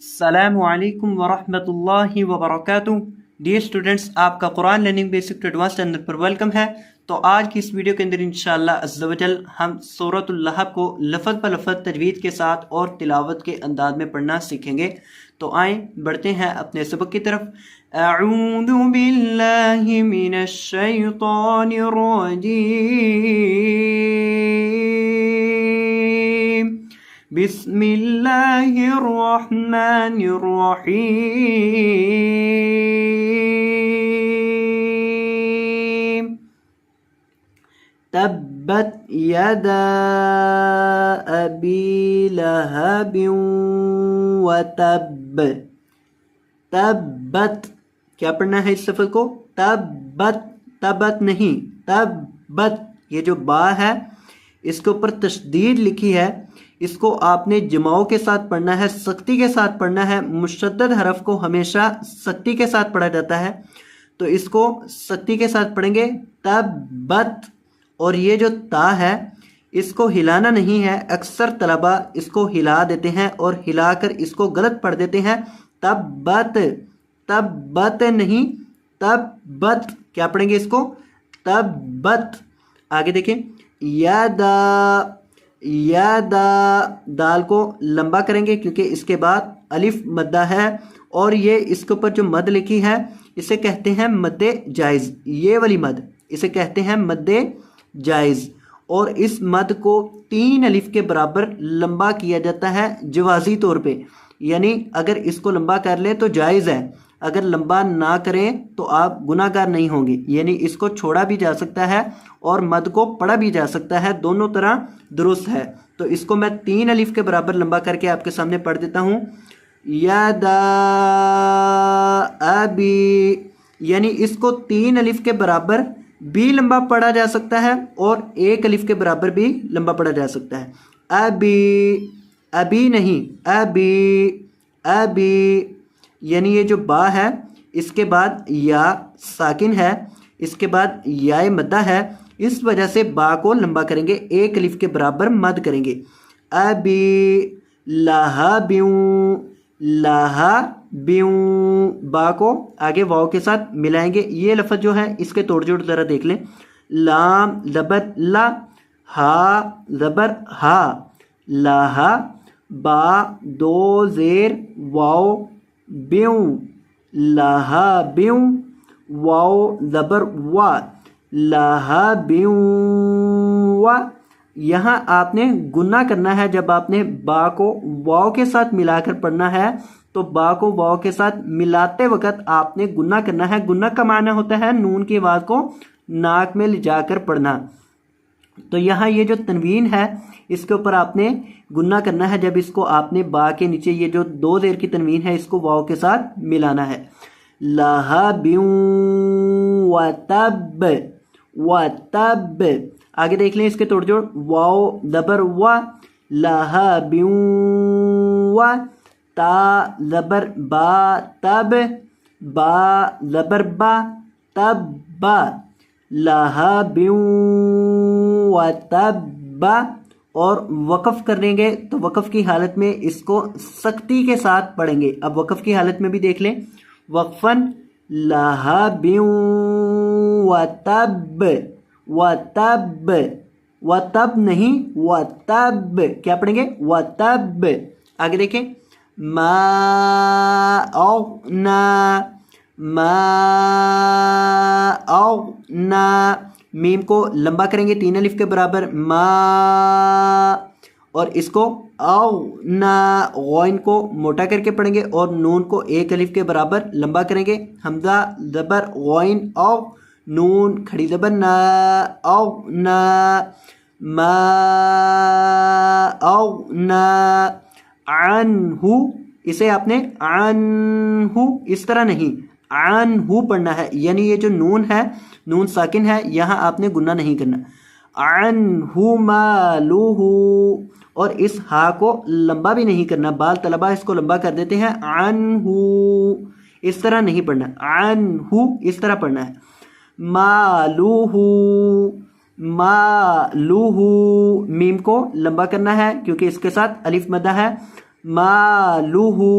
अस्सलामु अलैकुम वरहमतुल्लाहि वबरकातुहू। डियर स्टूडेंट्स, आपका Quran learning basic to advance channel पर वेलकम है। तो आज की इस वीडियो के अंदर इंशाअल्लाह अज़्ज़ा व जल हम सूरतुल लहब को लफ्ज़ ब लफ्ज़ तजवीद के साथ और तिलावत के अंदाज में पढ़ना सीखेंगे। तो आए बढ़ते हैं अपने सबक की तरफ। अऊज़ु बिल्लाहि मिनश शैतानिर रजीम। बिस्मिल्लाहिर्रहमानिर्रहीम। तब्बत यदा अबी लहबिन व तब। तब्बत, क्या पढ़ना है इस लफ्ज़ को? तब्बत, तब्बत नहीं, तब्बत। ये जो बा है इसके ऊपर तशदीद लिखी है, इसको आपने जमाओं के साथ पढ़ना है, सख्ती के साथ पढ़ना है। मुशद्दद हरफ को हमेशा सख्ती के साथ पढ़ा जाता है, तो इसको सख्ती के साथ पढ़ेंगे तब्बत। और ये जो ता है इसको हिलाना नहीं है। अक्सर तलबा इसको हिला देते हैं और हिलाकर इसको गलत पढ़ देते हैं। तब्बत, तब्बत नहीं, तब्बत। क्या पढ़ेंगे इसको? तब्बत। आगे देखें, यादा, यादा, दाल को लंबा करेंगे क्योंकि इसके बाद अलिफ मद्दा है और ये इसके ऊपर जो मद लिखी है इसे कहते हैं मद्दे जायज़। ये वाली मद इसे कहते हैं मद्दे जायज़, और इस मद को 3 अलिफ के बराबर लंबा किया जाता है जवाजी तौर पे। यानी अगर इसको लंबा कर ले तो जायज़ है, अगर लंबा ना करें तो आप गुनाहगार नहीं होंगे। यानी इसको छोड़ा भी जा सकता है और मद को पढ़ा भी जा सकता है, दोनों तरह दुरुस्त है। तो इसको मैं 3 अलिफ के बराबर लंबा करके आपके सामने पढ़ देता हूँ। यादा अबी, यानी इसको 3 अलिफ के बराबर भी लंबा पढ़ा जा सकता है और 1 अलिफ के बराबर भी लंबा पढ़ा जा सकता है। अबी, अभी नहीं, अबी, अबी। यानी ये जो बा है इसके बाद या साकिन है, इसके बाद या मद्दा है, इस वजह से बा को लंबा करेंगे, 1 अलिफ के बराबर मद करेंगे। अबी लहबिन, लहबिन, बा को आगे वाव के साथ मिलाएंगे। ये लफ्ज़ जो है इसके तोड़ जोड़ ज़रा देख लें। लाम ज़बर ला, हा ज़बर हा, लाहा, बा 2 ज़ेर वाव ब्यूं, लाहा ब्यूं, वाव ज़बर वा, लाहा ब्यूं वा। यहाँ आपने गुन्ना करना है। जब आपने बा को वाव के साथ मिलाकर पढ़ना है तो बा को वाव के साथ मिलाते वक्त आपने गुन्ना करना है। गुन्ना का माना होता है नून की आवाज़ को नाक में ले जाकर पढ़ना। तो यहाँ ये जो तनवीन है इसके ऊपर आपने गुन्ना करना है। जब इसको आपने बा के नीचे ये जो 2 ज़ेर की तनवीन है इसको वाव के साथ मिलाना है। लहबिन व तब, व तब। आगे देख लें इसके तोड़ जोड़। वाव ज़बर व, लहबिन व, ता ज़बर बा तब, बा ज़बर बा तब बा, लहबिन व तब्बा। और वक़फ़ करेंगे तो वक़फ़ की हालत में इसको सख्ती के साथ पढ़ेंगे। अब वक़फ़ की हालत में भी देख लें। वक़फ़न लहबिन व तब, व तब, व तब नहीं, व तब। क्या पढ़ेंगे? व तब। आगे देखें, मा औना, मा औना, मीम को लंबा करेंगे 3 अलिफ के बराबर मा, और इसको औ ना गौन को मोटा करके पढ़ेंगे और नून को 1 अलिफ के बराबर लंबा करेंगे। हमजा ज़बर गौन औ, नून खड़ी ज़बर ना, औ ना, मा औ ना, अनहु। इसे आपने अनहु इस तरह नहीं, अनहु पढ़ना है। यानी ये जो नून है, नून साकिन है, यहाँ आपने गुन्ना नहीं करना। अनहु मालुहु, और इस हा को लंबा भी नहीं करना। बाल तलबा इसको लंबा कर देते हैं। अनहु इस तरह नहीं पढ़ना, अनहु इस तरह पढ़ना है। मालुहु, मालुहु, मीम को लंबा करना है क्योंकि इसके साथ अलिफ मद्दा है। मालुहु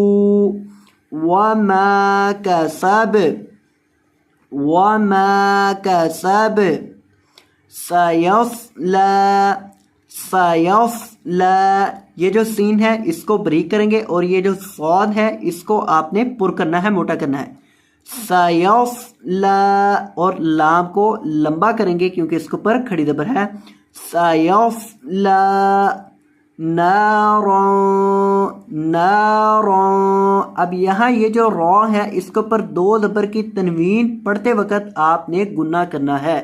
वमा कसब वमा कसब सयस्ला सयस्ला। ये जो सीन है इसको ब्रीक करेंगे और ये जो सौद है इसको आपने पुर करना है, मोटा करना है। सयस्ला और लाम को लंबा करेंगे क्योंकि इसके ऊपर खड़ी जबर है। सयस्ला नारों नारों। अब यहाँ ये जो रॉ है इसके ऊपर दो जबर की तनवीन पढ़ते वक्त आपने गुन्ना करना है,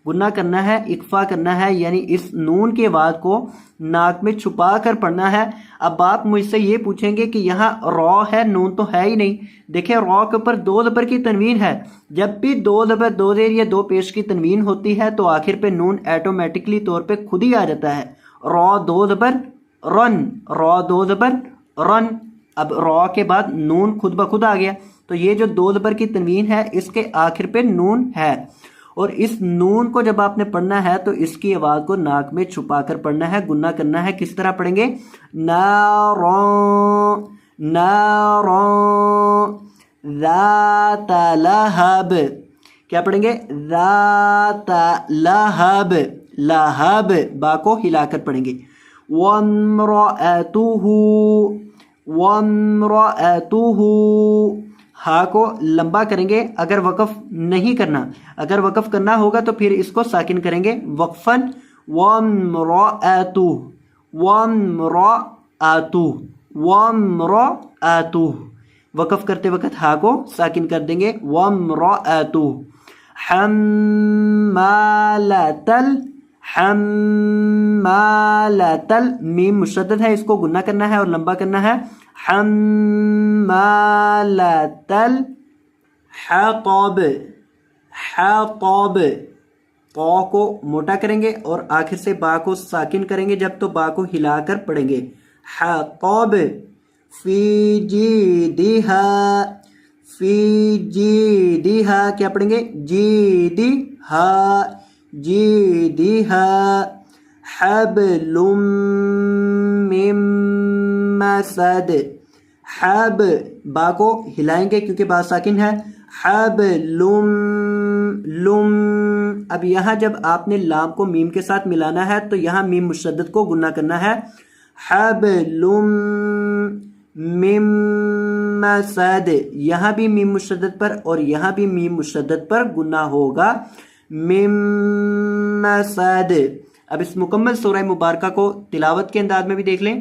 गुन्ना करना है, इक्फा करना है, यानी इस नून के आवाज को नाक में छुपा कर पढ़ना है। अब आप मुझसे ये पूछेंगे कि यहाँ रॉ है, नून तो है ही नहीं। देखिए रॉ के ऊपर दो जबर की तनवीन है, जब भी दो जबर दो जेर या दो पेश की तनवीन होती है तो आखिर पे नून ऑटोमेटिकली तौर पे खुद ही आ जाता है। रॉ दो जबर रन, रॉ दो जबर रन। अब रॉ के बाद नून खुद ब खुद आ गया, तो ये जो दो जबर की तनवीन है इसके आखिर पे नून है, और इस नून को जब आपने पढ़ना है तो इसकी आवाज को नाक में छुपा कर पढ़ना है, गुन्ना करना है। किस तरह पढ़ेंगे? नारों नारों ज़ात लहब। क्या पढ़ेंगे? ज़ात लहब, लहब बा को हिलाकर पढ़ेंगे। वम्रअतुहु वम्रअतुहु, हा को लंबा करेंगे। अगर वक़फ़ नहीं करना, अगर वक़फ़ करना होगा तो फिर इसको साकिन करेंगे वक़फ़न। वम्रअतु वम्रअतु वम्रअतु, वक़फ़ करते वक्त हा को साकिन कर देंगे वम्रअतु। हम्मालतल हम्मालतल, मीम मुशद्दद है, इसको गुन्ना करना है और लंबा करना है। हम्मालतल हतब हतब, क़ौ को मोटा करेंगे और आखिर से बा को साकिन करेंगे जब, तो बा को हिलाकर पढ़ेंगे हतब। फी जीदिहा फी जीदिहा, क्या पढ़ेंगे? जीदिहा जीदिहा। हब्लुम मिन मसद, हब बा को हिलाएंगे क्योंकि बा साकिन है। हब्लुम लुम। अब यहाँ जब आपने लाम को मीम के साथ मिलाना है तो यहाँ मीम मुशद्दद को गुन्ना करना है। हब्लुम मिन मसद, यहाँ भी मीम मुशद्दद पर और यहाँ भी मीम मुशद्दद पर गुन्ना होगा। मिन मसद। अब इस मुकम्मल सूरह मुबारका को तिलावत के अंदाज में भी देख लें।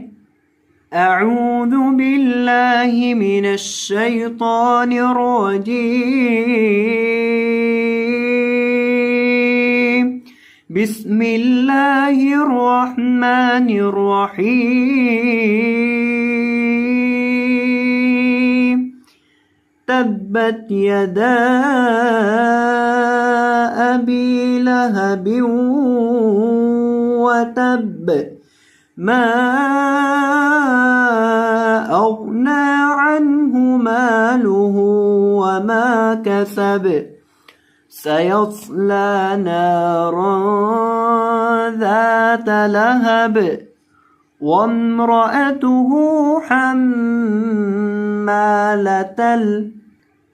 अऊज़ु बिल्लाहि मिनश शैतानिर रजीम। बिस्मिल्लाहिर रहमानिर रहीम। तब्बत यदा अबी लहबिन वतब मा अग़ना अन्हु मालुहु वमा कसब सयस्ला नारन ज़ात लहब वम्रअतुहु हम्मालतल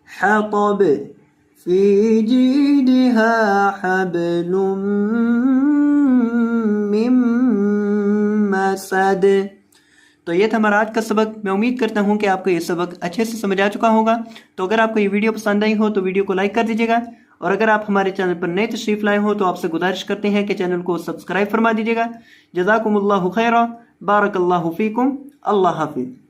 हतब फी जीदिहा हब्लुम मिन मसद। तो ये था हमारा आज का सबक। मैं उम्मीद करता हूँ कि आपको ये सबक अच्छे से समझ आ चुका होगा। तो अगर आपको ये वीडियो पसंद आई हो तो वीडियो को लाइक कर दीजिएगा, और अगर आप हमारे चैनल पर नए तशरीफ़ लाए हो तो आपसे गुजारिश करते हैं कि चैनल को सब्सक्राइब फरमा दीजिएगा। जज़ाकुमुल्लाहु खैरा, बारकल्लाहु फ़ीकुम, अल्लाह हाफ़िज़।